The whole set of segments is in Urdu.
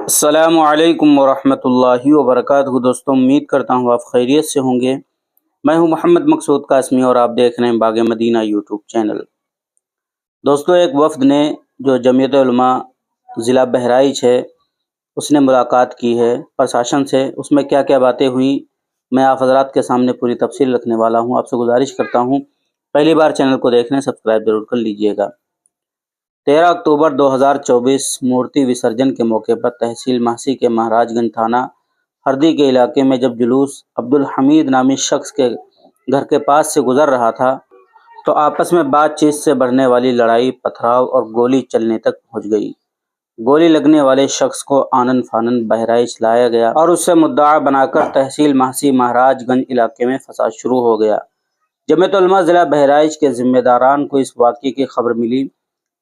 السلام علیکم ورحمۃ اللہ وبرکاتہ دوستوں، امید کرتا ہوں آپ خیریت سے ہوں گے۔ میں ہوں محمد مقصود قاسمی اور آپ دیکھ رہے ہیں باغ مدینہ یوٹیوب چینل۔ دوستوں، ایک وفد نے جو جمعیت علماء ضلع بہرائچ ہے اس نے ملاقات کی ہے پرشاسن سے۔ اس میں کیا کیا باتیں ہوئیں میں آپ حضرات کے سامنے پوری تفصیل رکھنے والا ہوں۔ آپ سے گزارش کرتا ہوں پہلی بار چینل کو دیکھ رہے ہیں سبسکرائب ضرور کر لیجئے گا۔ 13 اکتوبر 2024 مورتی وسرجن کے موقع پر تحصیل ماسی کے مہاراج گنج تھانہ ہردی کے علاقے میں جب جلوس عبدالحمید نامی شخص کے گھر کے پاس سے گزر رہا تھا تو آپس میں بات چیت سے بڑھنے والی لڑائی، پتھراؤ اور گولی چلنے تک پہنچ گئی۔ گولی لگنے والے شخص کو آنن فانن بہرائچ لایا گیا اور اس سے مدعا بنا کر تحصیل ماسی مہاراج گنج علاقے میں فساد شروع ہو گیا۔ جمعیت علماء ضلع بہرائچ کے ذمہ داران کو اس واقعے کی خبر ملی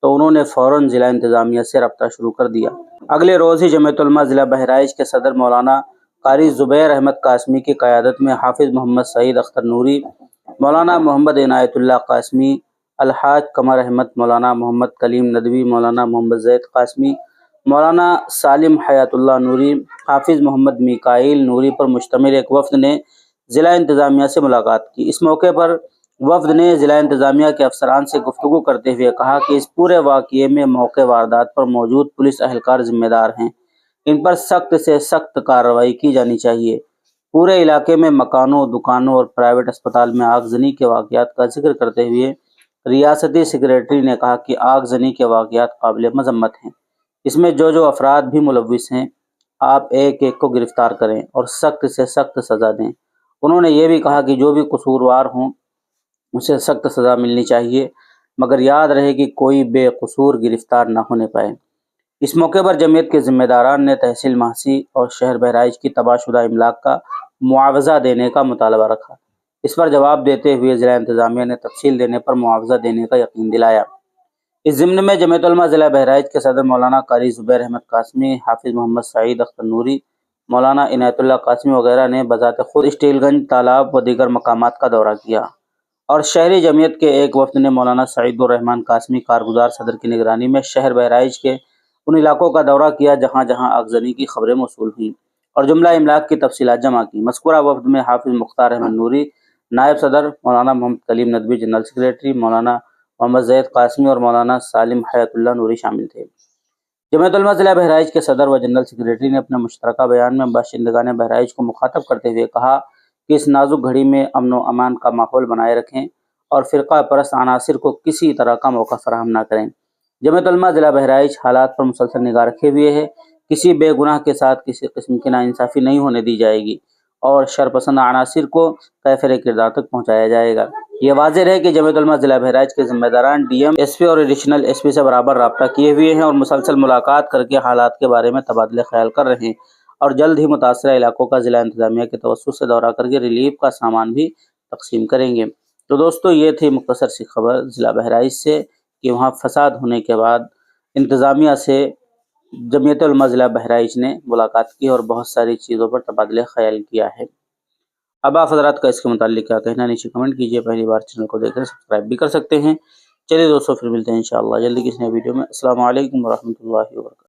تو انہوں نے فوراً ضلع انتظامیہ سے رابطہ شروع کر دیا۔ اگلے روز ہی جمعیت علماء ضلع بہرائچ کے صدر مولانا قاری زبیر احمد قاسمی کی قیادت میں حافظ محمد سعید اختر نوری، مولانا محمد عنایت اللہ قاسمی، الحاج قمر احمد، مولانا محمد کلیم ندوی، مولانا محمد زید قاسمی، مولانا سالم حیات اللہ نوری، حافظ محمد میکائیل نوری پر مشتمل ایک وفد نے ضلع انتظامیہ سے ملاقات کی۔ اس موقع پر وفد نے ضلع انتظامیہ کے افسران سے گفتگو کرتے ہوئے کہا کہ اس پورے واقعے میں موقع واردات پر موجود پولیس اہلکار ذمہ دار ہیں، ان پر سخت سے سخت کارروائی کی جانی چاہیے۔ پورے علاقے میں مکانوں، دکانوں اور پرائیویٹ اسپتال میں آگزنی کے واقعات کا ذکر کرتے ہوئے ریاستی سیکریٹری نے کہا کہ آگزنی کے واقعات قابل مذمت ہیں، اس میں جو افراد بھی ملوث ہیں آپ ایک ایک کو گرفتار کریں اور سخت سے سخت سزا دیں۔ انہوں نے یہ بھی کہا کہ جو بھی قصوروار ہوں اسے سخت سزا ملنی چاہیے، مگر یاد رہے کہ کوئی بے قصور گرفتار نہ ہونے پائے۔ اس موقع پر جمعیت کے ذمہ داران نے تحصیل ماسی اور شہر بہرائچ کی تباہ شدہ املاک کا معاوضہ دینے کا مطالبہ رکھا۔ اس پر جواب دیتے ہوئے ضلع انتظامیہ نے تفصیل دینے پر معاوضہ دینے کا یقین دلایا۔ اس ضمن میں جمعیت علماء ضلع بہرائچ کے صدر مولانا قاری زبیر احمد قاسمی، حافظ محمد سعید اختر نوری، مولانا عنایت اللہ قاسمی وغیرہ نے بذات خود اسٹیل گنج تالاب و دیگر مقامات کا دورہ کیا اور شہری جمعیت کے ایک وفد نے مولانا سعید الرحمان قاسمی کارگزار صدر کی نگرانی میں شہر بہرائچ کے ان علاقوں کا دورہ کیا جہاں جہاں آگزنی کی خبریں موصول ہوئیں اور جملہ املاک کی تفصیلات جمع کی۔ مذکورہ وفد میں حافظ مختار احمد نوری نائب صدر، مولانا محمد کلیم ندوی جنرل سیکریٹری، مولانا محمد زید قاسمی اور مولانا سالم حیات اللہ نوری شامل تھے۔ جمعیت علماء ضلع بہرائچ کے صدر و جنرل سیکریٹری نے اپنے مشترکہ بیان میں باشندگان بہرائچ کو مخاطب کرتے ہوئے کہا کہ اس نازک گھڑی میں امن و امان کا ماحول بنائے رکھیں اور فرقہ پرست عناصر کو کسی طرح کا موقع فراہم نہ کریں۔ جمعیت علماء ضلع بہرائچ حالات پر مسلسل نگاہ رکھے ہوئے ہے، کسی بے گناہ کے ساتھ کسی قسم کی ناانصافی نہیں ہونے دی جائے گی اور شرپسند عناصر کو کیفر کردار تک پہنچایا جائے گا۔ یہ واضح رہے کہ جمعیت علماء ضلع بہرائچ کے ذمہ داران ڈی ایم، ایس پی اور ایڈیشنل ایس پی سے برابر رابطہ کیے ہوئے ہیں اور مسلسل ملاقات کر کے حالات کے بارے میں تبادلہ خیال کر رہے ہیں اور جلد ہی متاثرہ علاقوں کا ضلع انتظامیہ کے توسط سے دورہ کر کے ریلیف کا سامان بھی تقسیم کریں گے۔ تو دوستو، یہ تھی مختصر سی خبر ضلع بہرائچ سے کہ وہاں فساد ہونے کے بعد انتظامیہ سے جمعیت علماء ضلع بہرائچ نے ملاقات کی اور بہت ساری چیزوں پر تبادلہ خیال کیا ہے۔ اب آپ حضرات کا اس کے متعلق کیا کہنا ہے نیچے کمنٹ کیجئے۔ پہلی بار چینل کو دیکھ رہے سبسکرائب بھی کر سکتے ہیں۔ چلیے دوستو، پھر ملتے ہیں انشاءاللہ جلدی کسی نئے ویڈیو میں۔ السلام علیکم ورحمۃ اللہ وبرکاتہ۔